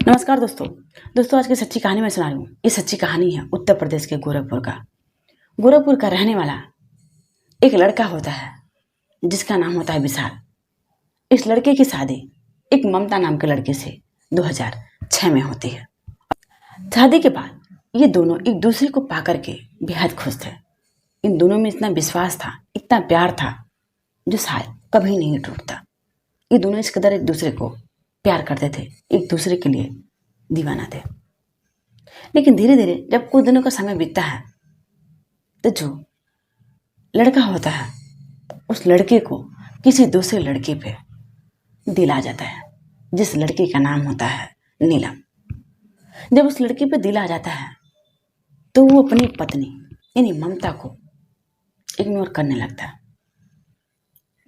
नमस्कार दोस्तों आज की सच्ची कहानी मैं सुना रही हूँ। ये सच्ची कहानी है उत्तर प्रदेश के गोरखपुर का रहने वाला एक लड़का होता है जिसका नाम होता है विशाल। इस लड़के की शादी एक ममता नाम के लड़के से 2006 में होती है। शादी के बाद ये दोनों एक दूसरे को पाकर के बेहद खुश थे। इन दोनों में इतना विश्वास था, इतना प्यार था जो शायद कभी नहीं टूटता। ये दोनों इस कदर एक दूसरे को प्यार करते थे, एक दूसरे के लिए दीवाना थे। लेकिन धीरे धीरे जब कुछ दिनों का समय बीतता है तो जो लड़का होता है उस लड़के को किसी दूसरे लड़के पे दिल आ जाता है, जिस लड़के का नाम होता है नीलम। जब उस लड़के पे दिल आ जाता है तो वो अपनी पत्नी यानी ममता को इग्नोर करने लगता है,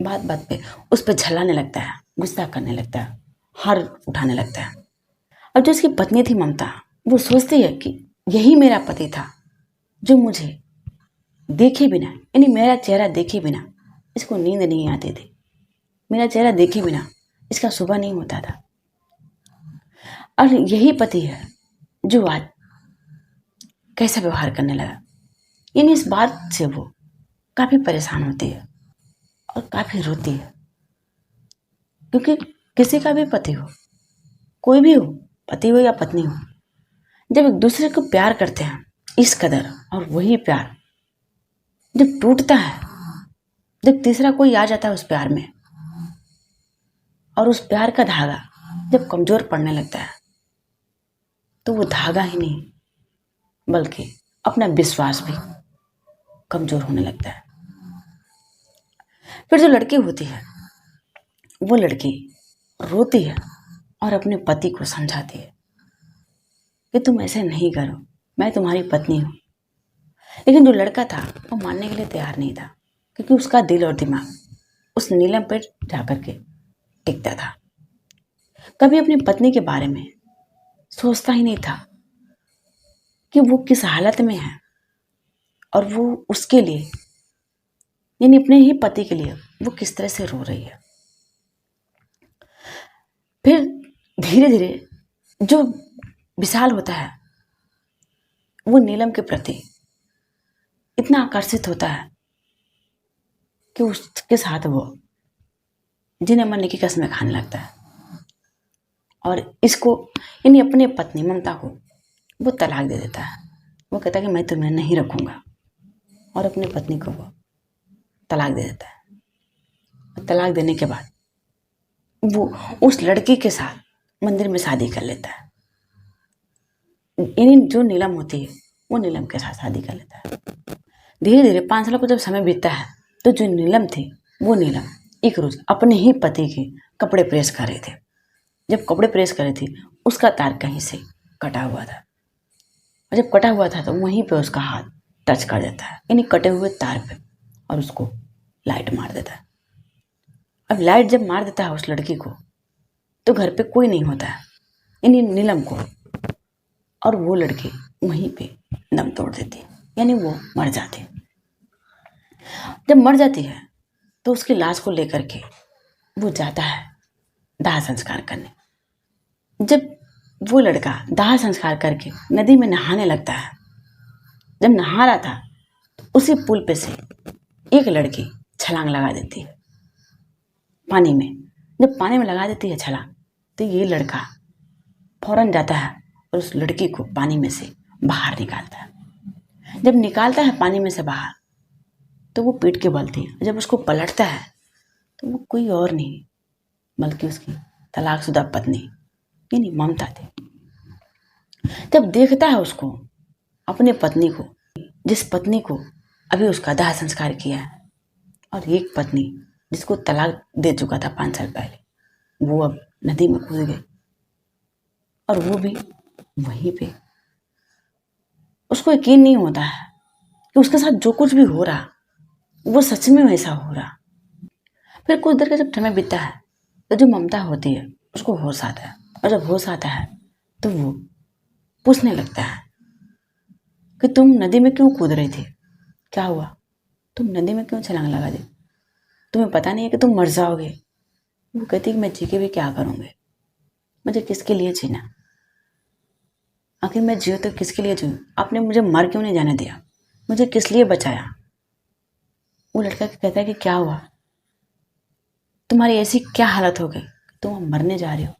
बात बात पे उस पर झल्लाने लगता है, गुस्सा करने लगता है, हार उठाने लगता है। अब जो उसकी पत्नी थी ममता, वो सोचती है कि यही मेरा पति था जो मुझे देखे बिना यानी मेरा चेहरा देखे बिना इसको नींद नहीं आती थी, मेरा चेहरा देखे बिना इसका सुबह नहीं होता था। और यही पति है जो आज कैसा व्यवहार करने लगा। यानी इस बात से वो काफ़ी परेशान होती है और काफ़ी रोती है, क्योंकि किसी का भी पति हो, कोई भी हो, पति हो या पत्नी हो, जब एक दूसरे को प्यार करते हैं इस कदर और वही प्यार जब टूटता है, जब तीसरा कोई आ जाता है उस प्यार में और उस प्यार का धागा जब कमजोर पड़ने लगता है तो वो धागा ही नहीं बल्कि अपना विश्वास भी कमजोर होने लगता है। फिर जो लड़की होती है वो लड़की रोती है और अपने पति को समझाती है कि तुम ऐसे नहीं करो, मैं तुम्हारी पत्नी हूँ। लेकिन जो लड़का था वो मानने के लिए तैयार नहीं था, क्योंकि उसका दिल और दिमाग उस नीलम पर जाकर के टिकता था। कभी अपनी पत्नी के बारे में सोचता ही नहीं था कि वो किस हालत में है और वो उसके लिए यानी अपने ही पति के लिए वो किस तरह से रो रही है। फिर धीरे धीरे जो विशाल होता है वो नीलम के प्रति इतना आकर्षित होता है कि उसके साथ वो जिन्हें मरने की कसमें खाने लगता है और इसको यानी अपने पत्नी ममता को वो तलाक दे देता है। वो कहता है कि मैं तुम्हें नहीं रखूंगा और अपनी पत्नी को वो तलाक दे देता है। तलाक देने के बाद वो उस लड़की के साथ मंदिर में शादी कर लेता है। यानी जो नीलम होती है वो नीलम के साथ शादी कर लेता है। धीरे धीरे 5 सालों को जब समय बीतता है तो जो नीलम थी वो नीलम एक रोज अपने ही पति के कपड़े प्रेस कर रहे थे। जब कपड़े प्रेस कर रही थी उसका तार कहीं से कटा हुआ था और जब कटा हुआ था तो वहीं पे उसका हाथ टच कर देता है यानी कटे हुए तार पे और उसको लाइट मार देता है। अब लाइट जब मार देता है उस लड़की को तो घर पे कोई नहीं होता है यानी नीलम को, और वो लड़की वहीं पे दम तोड़ देती है यानी वो मर जाती है। जब मर जाती है तो उसकी लाश को लेकर के वो जाता है दाह संस्कार करने। जब वो लड़का दाह संस्कार करके नदी में नहाने लगता है, जब नहा रहा था तो उसी पुल पे से एक लड़की छलांग लगा देती है पानी में। जब पानी में लगा देती है छलांग तो ये लड़का फौरन जाता है और उस लड़की को पानी में से बाहर निकालता है। जब निकालता है पानी में से बाहर तो वो पीट के बलती है। जब उसको पलटता है तो वो कोई और नहीं बल्कि उसकी तलाकशुदा पत्नी यानी ममता थी। जब देखता है उसको, अपने पत्नी को, जिस पत्नी को अभी उसका दाह संस्कार किया है, और एक पत्नी जिसको तलाक दे चुका था 5 साल पहले, वो अब नदी में कूद गई और वो भी वहीं पे। उसको यकीन नहीं होता है कि उसके साथ जो कुछ भी हो रहा वो सच में वैसा हो रहा। फिर कुछ देर का जब समय बीतता है तो जो ममता होती है उसको होश आता है, और जब होश आता है तो वो पूछने लगता है कि तुम नदी में क्यों कूद रही थी, क्या हुआ, तुम नदी में क्यों छलांग लगा दी, तुम्हें पता नहीं है कि तुम मर जाओगे। वो कहती कि मैं जी के भी क्या करूँगी, मुझे किसके लिए जीना, आखिर मैं जियो तो किसके लिए जियूँ? आपने मुझे मर क्यों नहीं जाने दिया? मुझे किस लिए बचाया? वो लड़का कहता है कि क्या हुआ, तुम्हारी ऐसी क्या हालत हो गई, तुम मरने जा रहे हो?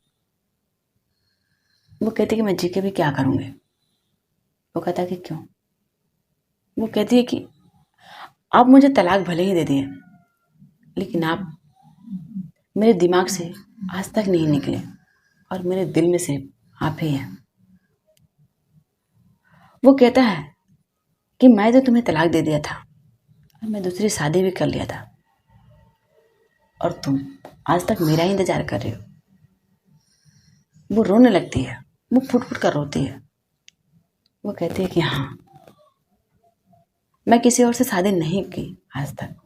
वो कहती है कि मैं जी के भी क्या करूँगी। वो कहता है कि क्यों? वो कहती है कि आप मुझे तलाक भले ही दे दिए, लेकिन आप मेरे दिमाग से आज तक नहीं निकले और मेरे दिल में सिर्फ आप ही हैं। वो कहता है कि मैं तो तुम्हें तलाक दे दिया था और मैं दूसरी शादी भी कर लिया था और तुम आज तक मेरा ही इंतजार कर रहे हो। वो रोने लगती है, वो फुट फुट कर रोती है। वो कहती है कि हाँ, मैं किसी और से शादी नहीं की आज तक।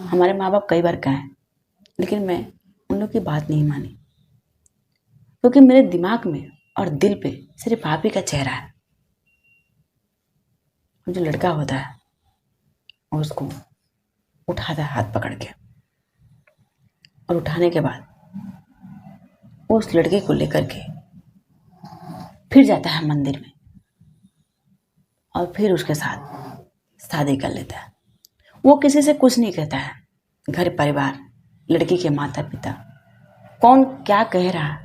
हमारे माँ बाप कई बार कहे, लेकिन मैं उन लोग की बात नहीं मानी, क्योंकि मेरे दिमाग में और दिल पे सिर्फ आप ही का चेहरा है। जो लड़का होता है वो उसको उठाता है हाथ पकड़ के, और उठाने के बाद वो उस लड़के को लेकर के फिर जाता है मंदिर में और फिर उसके साथ शादी कर लेता है। वो किसी से कुछ नहीं कहता है। घर परिवार, लड़की के माता पिता, कौन क्या कह रहा है,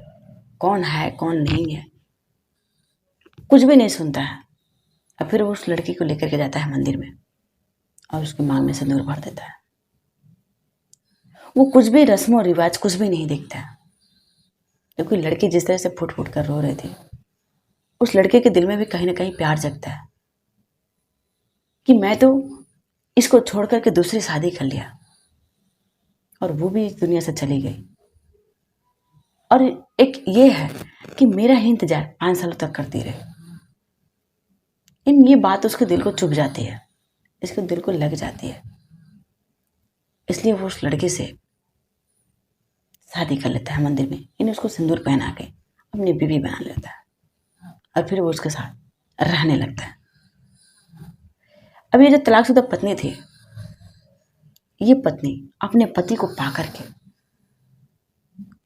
कौन है कौन नहीं है, कुछ भी नहीं सुनता है। और फिर वो उस लड़की को लेकर के जाता है मंदिर में और उसकी मांग में सिंदूर भर देता है। वो कुछ भी रस्म और रिवाज कुछ भी नहीं देखता है, क्योंकि लड़की जिस तरह से फुट फुट कर रो रही थी, उस लड़के के दिल में भी कहीं ना कहीं प्यार जगता है कि मैं तो इसको छोड़ करके दूसरी शादी कर लिया और वो भी इस दुनिया से चली गई। और एक ये है कि मेरा ही इंतजार 5 सालों तक करती रही। ये बात उसके दिल को चुभ जाती है, इसके दिल को लग जाती है। इसलिए वो उस लड़के से शादी कर लेता है मंदिर में। उसको सिंदूर पहना के अपनी बीवी बना लेता है और फिर वो उसके साथ रहने लगता है। अब ये जो तलाकशुदा पत्नी थी, ये पत्नी अपने पति को पा करके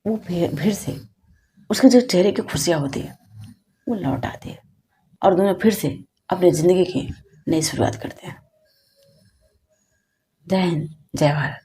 वो फिर से उसके जो चेहरे की खुशियाँ होती है वो लौट आती है और दोनों फिर से अपनी ज़िंदगी की नई शुरुआत करते हैं। जय हिंद, जय भारत।